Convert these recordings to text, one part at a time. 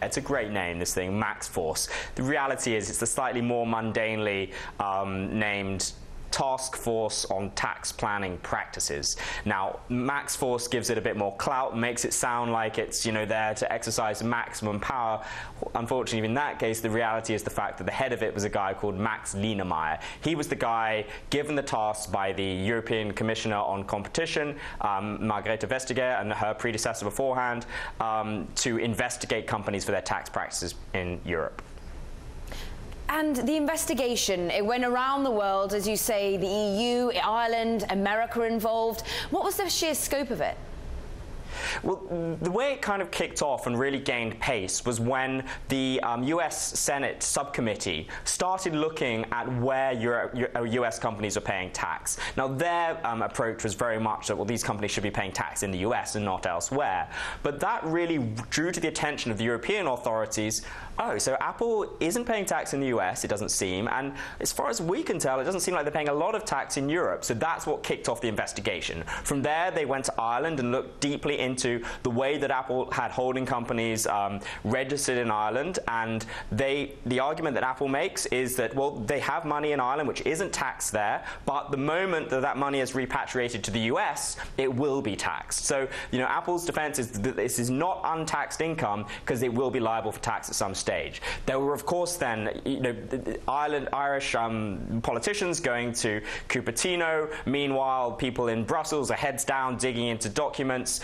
It's a great name, this thing, Maxforce. The reality is it's the slightly more mundanely named Task Force on Tax Planning Practices. Now, Maxforce gives it a bit more clout, makes it sound like it's, there to exercise maximum power. Unfortunately, in that case, the reality is the fact that the head of it was a guy called Max Lienemeyer. He was the guy given the task by the European Commissioner on Competition, Margrethe Vestager, and her predecessor beforehand, to investigate companies for their tax practices in Europe. And the investigation, it went around the world, as you say, the EU, Ireland, America involved. What was the sheer scope of it? Well, the way it kind of kicked off and really gained pace was when the US Senate subcommittee started looking at where US companies are paying tax. Now, their approach was very much that, well, these companies should be paying tax in the US and not elsewhere. But that really drew to the attention of the European authorities, oh, so Apple isn't paying tax in the US, it doesn't seem, and as far as we can tell, it doesn't seem like they're paying a lot of tax in Europe. So that's what kicked off the investigation. From there, they went to Ireland and looked deeply into the way that Apple had holding companies registered in Ireland, and the argument that Apple makes is that, well, they have money in Ireland which isn't taxed there, but the moment that that money is repatriated to the US, it will be taxed. So, Apple's defense is that this is not untaxed income because it will be liable for tax at some stage. There were, of course, then, Irish politicians going to Cupertino. Meanwhile, people in Brussels are heads down digging into documents,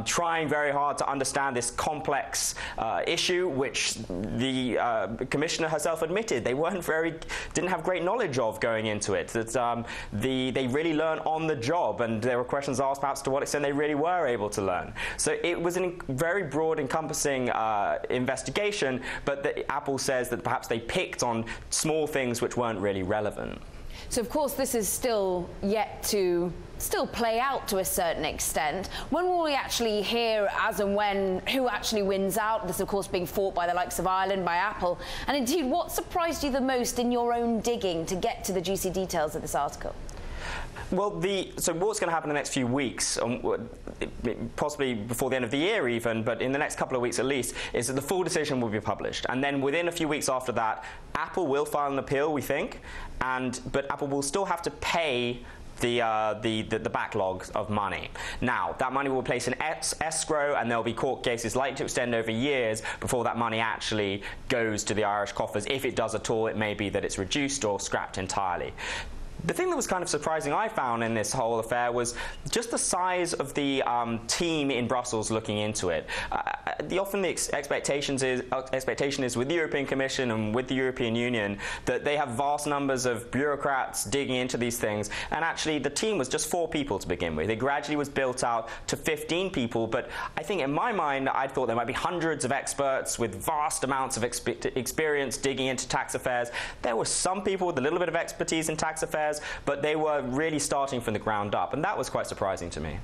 trying very hard to understand this complex issue, which the commissioner herself admitted they didn't have great knowledge of going into it. That they really learn on the job, and there were questions asked perhaps to what extent they really were able to learn. So it was a very broad, encompassing investigation, but Apple says that perhaps they picked on small things which weren't really relevant. So, of course, this is still yet to play out to a certain extent. When will we actually hear, as and when, who actually wins out? This, of course, being fought by the likes of Ireland, by Apple. And indeed, what surprised you the most in your own digging to get to the juicy details of this article? Well, so what's going to happen in the next few weeks, possibly before the end of the year even, but in the next couple of weeks at least, is that the full decision will be published. And then within a few weeks after that, Apple will file an appeal, we think, but Apple will still have to pay the backlog of money. Now, that money will be placed in escrow, and there will be court cases likely to extend over years before that money actually goes to the Irish coffers. If it does at all, it may be that it's reduced or scrapped entirely. The thing that was kind of surprising I found in this whole affair was just the size of the team in Brussels looking into it. Often the expectation is with the European Commission and with the European Union that they have vast numbers of bureaucrats digging into these things, and actually the team was just 4 people to begin with. It gradually was built out to 15 people, but I think in my mind I thought there might be hundreds of experts with vast amounts of experience digging into tax affairs. There were some people with a little bit of expertise in tax affairs, but they were really starting from the ground up, and that was quite surprising to me.